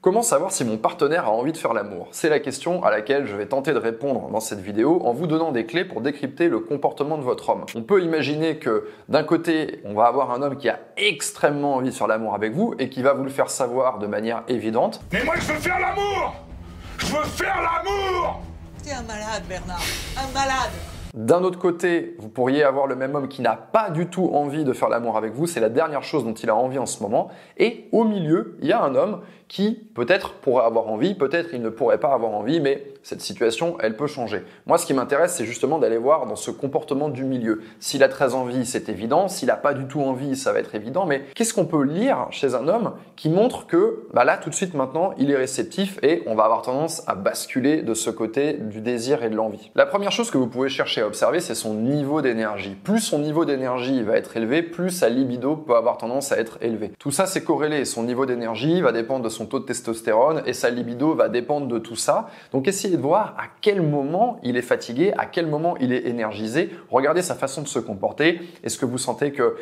Comment savoir si mon partenaire a envie de faire l'amour? C'est la question à laquelle je vais tenter de répondre dans cette vidéo en vous donnant des clés pour décrypter le comportement de votre homme. On peut imaginer que d'un côté, on va avoir un homme qui a extrêmement envie de faire l'amour avec vous et qui va vous le faire savoir de manière évidente. Mais moi je veux faire l'amour! Je veux faire l'amour! T'es un malade, Bernard, un malade! D'un autre côté, vous pourriez avoir le même homme qui n'a pas du tout envie de faire l'amour avec vous, c'est la dernière chose dont il a envie en ce moment. Et au milieu, il y a un homme qui peut-être pourrait avoir envie, peut-être il ne pourrait pas avoir envie, mais cette situation, elle peut changer. Moi, ce qui m'intéresse, c'est justement d'aller voir dans ce comportement du milieu. S'il a très envie, c'est évident. S'il n'a pas du tout envie, ça va être évident. Mais qu'est-ce qu'on peut lire chez un homme qui montre que là, tout de suite maintenant, il est réceptif et on va avoir tendance à basculer de ce côté du désir et de l'envie. La première chose que vous pouvez chercher à observer, c'est son niveau d'énergie. Plus son niveau d'énergie va être élevé, plus sa libido peut avoir tendance à être élevée. Tout ça, c'est corrélé. Son niveau d'énergie va dépendre de son taux de testostérone et sa libido va dépendre de tout ça. Donc, essayez de voir à quel moment il est fatigué, à quel moment il est énergisé. Regardez sa façon de se comporter. Est-ce que vous sentez que,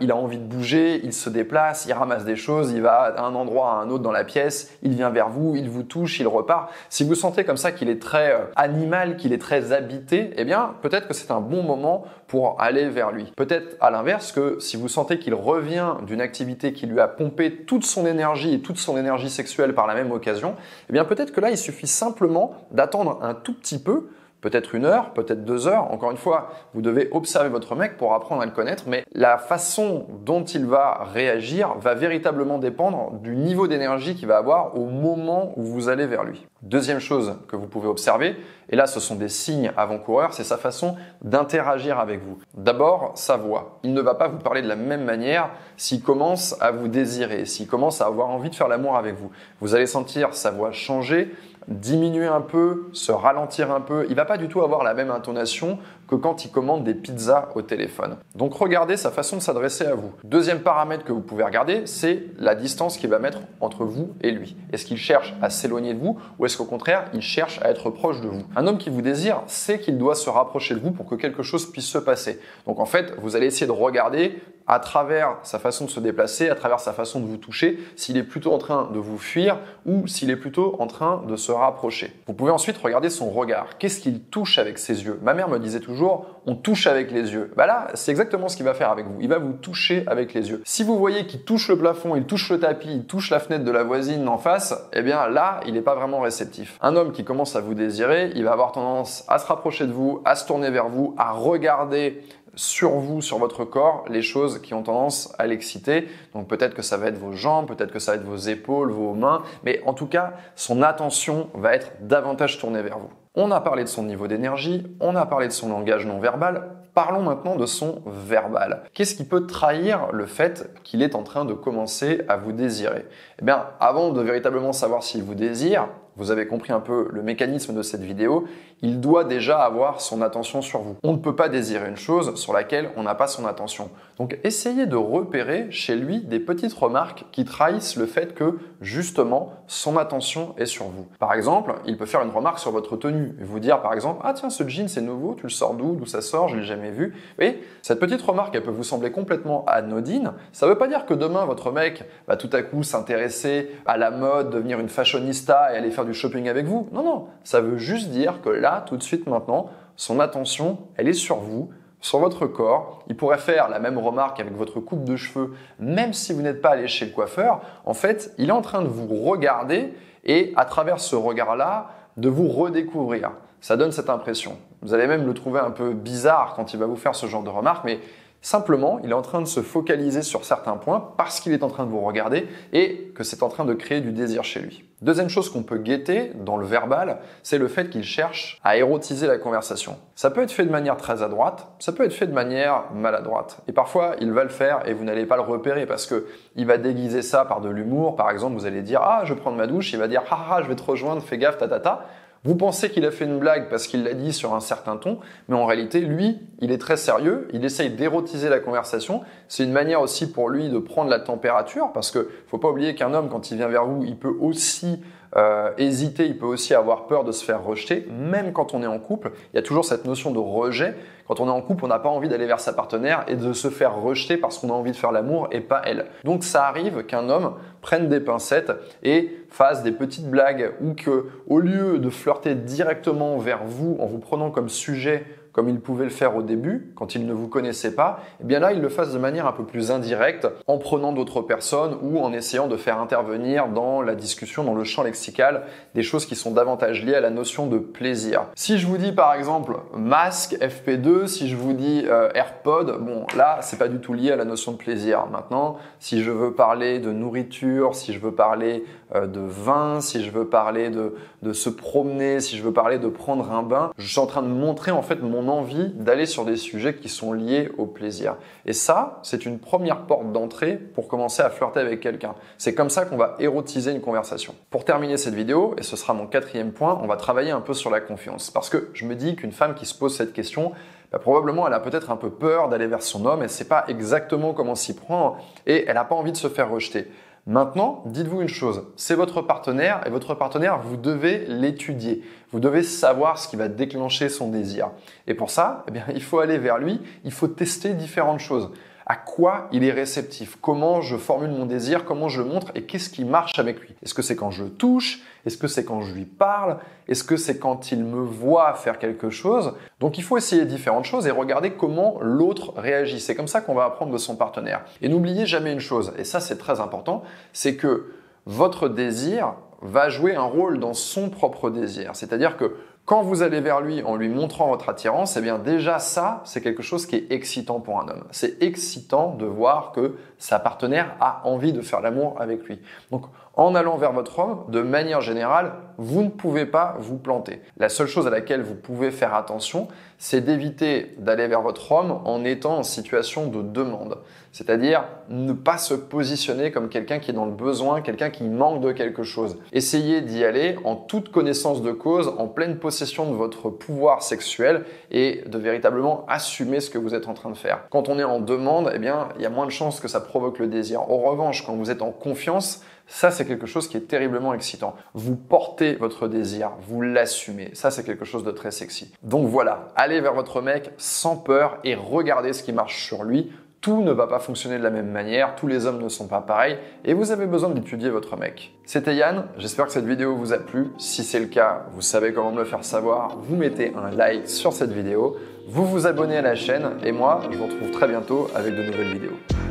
il a envie de bouger, il se déplace, il ramasse des choses, il va à un endroit à un autre dans la pièce, il vient vers vous, il vous touche, il repart. Si vous sentez comme ça qu'il est très animal, qu'il est très habité, eh bien, peut-être que c'est un bon moment pour aller vers lui. Peut-être à l'inverse que si vous sentez qu'il revient d'une activité qui lui a pompé toute son énergie et toute son énergie sexuelle par la même occasion, eh bien peut-être que là, il suffit simplement d'attendre un tout petit peu, peut-être 1 heure, peut-être 2 heures. Encore une fois, vous devez observer votre mec pour apprendre à le connaître, mais la façon dont il va réagir va véritablement dépendre du niveau d'énergie qu'il va avoir au moment où vous allez vers lui. Deuxième chose que vous pouvez observer, et là ce sont des signes avant-coureurs, c'est sa façon d'interagir avec vous. D'abord, sa voix. Il ne va pas vous parler de la même manière s'il commence à vous désirer, s'il commence à avoir envie de faire l'amour avec vous. Vous allez sentir sa voix changer, diminuer un peu, se ralentir un peu. Il va pas du tout avoir la même intonation que quand il commande des pizzas au téléphone. Donc regardez sa façon de s'adresser à vous. Deuxième paramètre que vous pouvez regarder, c'est la distance qu'il va mettre entre vous et lui. Est-ce qu'il cherche à s'éloigner de vous ou est-ce qu'au contraire, il cherche à être proche de vous? Un homme qui vous désire sait qu'il doit se rapprocher de vous pour que quelque chose puisse se passer. Donc en fait, vous allez essayer de regarder à travers sa façon de se déplacer, à travers sa façon de vous toucher, s'il est plutôt en train de vous fuir ou s'il est plutôt en train de se rapprocher. Vous pouvez ensuite regarder son regard. Qu'est-ce qu'il touche avec ses yeux? Ma mère me disait toujours, on touche avec les yeux. Là, c'est exactement ce qu'il va faire avec vous. Il va vous toucher avec les yeux. Si vous voyez qu'il touche le plafond, il touche le tapis, il touche la fenêtre de la voisine en face, eh bien là, il n'est pas vraiment réceptif. Un homme qui commence à vous désirer, il va avoir tendance à se rapprocher de vous, à se tourner vers vous, à regarder sur vous, sur votre corps, les choses qui ont tendance à l'exciter. Donc peut-être que ça va être vos jambes, peut-être que ça va être vos épaules, vos mains, mais en tout cas, son attention va être davantage tournée vers vous. On a parlé de son niveau d'énergie, on a parlé de son langage non verbal. Parlons maintenant de son verbal. Qu'est-ce qui peut trahir le fait qu'il est en train de commencer à vous désirer? Eh bien, avant de véritablement savoir s'il vous désire, vous avez compris un peu le mécanisme de cette vidéo, il doit déjà avoir son attention sur vous. On ne peut pas désirer une chose sur laquelle on n'a pas son attention. Donc essayez de repérer chez lui des petites remarques qui trahissent le fait que, justement, son attention est sur vous. Par exemple, il peut faire une remarque sur votre tenue, vous dire par exemple « Ah tiens, ce jean c'est nouveau, tu le sors d'où ça sort, je l'ai jamais vu ». Vous voyez, cette petite remarque, elle peut vous sembler complètement anodine. Ça ne veut pas dire que demain, votre mec va tout à coup s'intéresser à la mode, devenir une fashionista et aller faire du shopping avec vous. Non, non, ça veut juste dire que là, tout de suite maintenant, son attention, elle est sur vous, sur votre corps. Il pourrait faire la même remarque avec votre coupe de cheveux, même si vous n'êtes pas allé chez le coiffeur. En fait, il est en train de vous regarder et à travers ce regard-là, de vous redécouvrir. Ça donne cette impression. Vous allez même le trouver un peu bizarre quand il va vous faire ce genre de remarque, mais simplement, il est en train de se focaliser sur certains points parce qu'il est en train de vous regarder et que c'est en train de créer du désir chez lui. Deuxième chose qu'on peut guetter dans le verbal, c'est le fait qu'il cherche à érotiser la conversation. Ça peut être fait de manière très adroite, ça peut être fait de manière maladroite. Et parfois, il va le faire et vous n'allez pas le repérer parce que il va déguiser ça par de l'humour. Par exemple, vous allez dire « Ah, je vais prendre ma douche », il va dire « Ah, je vais te rejoindre, fais gaffe, tatata ». Vous pensez qu'il a fait une blague parce qu'il l'a dit sur un certain ton, mais en réalité, lui, il est très sérieux, il essaye d'érotiser la conversation. C'est une manière aussi pour lui de prendre la température, parce que faut pas oublier qu'un homme, quand il vient vers vous, il peut aussi hésiter, il peut aussi avoir peur de se faire rejeter, même quand on est en couple. Il y a toujours cette notion de rejet Quand on est en couple, on n'a pas envie d'aller vers sa partenaire et de se faire rejeter parce qu'on a envie de faire l'amour et pas elle. Donc ça arrive qu'un homme prenne des pincettes et fasse des petites blagues ou que, au lieu de flirter directement vers vous en vous prenant comme sujet, comme il pouvait le faire au début, quand il ne vous connaissait pas, eh bien là, il le fasse de manière un peu plus indirecte, en prenant d'autres personnes ou en essayant de faire intervenir dans la discussion, dans le champ lexical, des choses qui sont davantage liées à la notion de plaisir. Si je vous dis par exemple masque, FP2, si je vous dis AirPod, bon là, c'est pas du tout lié à la notion de plaisir. Maintenant, si je veux parler de nourriture, si je veux parler de vin, si je veux parler de se promener, si je veux parler de prendre un bain, je suis en train de montrer en fait mon envie d'aller sur des sujets qui sont liés au plaisir. Et ça, c'est une première porte d'entrée pour commencer à flirter avec quelqu'un. C'est comme ça qu'on va érotiser une conversation. Pour terminer cette vidéo, et ce sera mon 4e point, on va travailler un peu sur la confiance. Parce que je me dis qu'une femme qui se pose cette question, probablement elle a peut-être un peu peur d'aller vers son homme, elle ne sait pas exactement comment s'y prendre et elle n'a pas envie de se faire rejeter. Maintenant, dites-vous une chose, c'est votre partenaire et votre partenaire, vous devez l'étudier. Vous devez savoir ce qui va déclencher son désir. Et pour ça, eh bien, il faut aller vers lui, il faut tester différentes choses. À quoi il est réceptif? Comment je formule mon désir? Comment je le montre? Et qu'est-ce qui marche avec lui? Est-ce que c'est quand je le touche? Est-ce que c'est quand je lui parle? Est-ce que c'est quand il me voit faire quelque chose? Donc il faut essayer différentes choses et regarder comment l'autre réagit. C'est comme ça qu'on va apprendre de son partenaire. Et n'oubliez jamais une chose, et ça c'est très important, c'est que votre désir va jouer un rôle dans son propre désir. C'est-à-dire que quand vous allez vers lui en lui montrant votre attirance, eh bien déjà ça, c'est quelque chose qui est excitant pour un homme. C'est excitant de voir que sa partenaire a envie de faire l'amour avec lui. Donc en allant vers votre homme, de manière générale, vous ne pouvez pas vous planter. La seule chose à laquelle vous pouvez faire attention, c'est d'éviter d'aller vers votre homme en étant en situation de demande. C'est-à-dire ne pas se positionner comme quelqu'un qui est dans le besoin, quelqu'un qui manque de quelque chose. Essayez d'y aller en toute connaissance de cause, en pleine possession de votre pouvoir sexuel et de véritablement assumer ce que vous êtes en train de faire. Quand on est en demande, eh bien, il y a moins de chances que ça provoque le désir. En revanche, quand vous êtes en confiance, ça, c'est quelque chose qui est terriblement excitant. Vous portez votre désir, vous l'assumez. Ça, c'est quelque chose de très sexy. Donc voilà, allez vers votre mec sans peur et regardez ce qui marche sur lui. Tout ne va pas fonctionner de la même manière, tous les hommes ne sont pas pareils et vous avez besoin d'étudier votre mec. C'était Yann, j'espère que cette vidéo vous a plu. Si c'est le cas, vous savez comment me le faire savoir. Vous mettez un like sur cette vidéo, vous vous abonnez à la chaîne et moi, je vous retrouve très bientôt avec de nouvelles vidéos.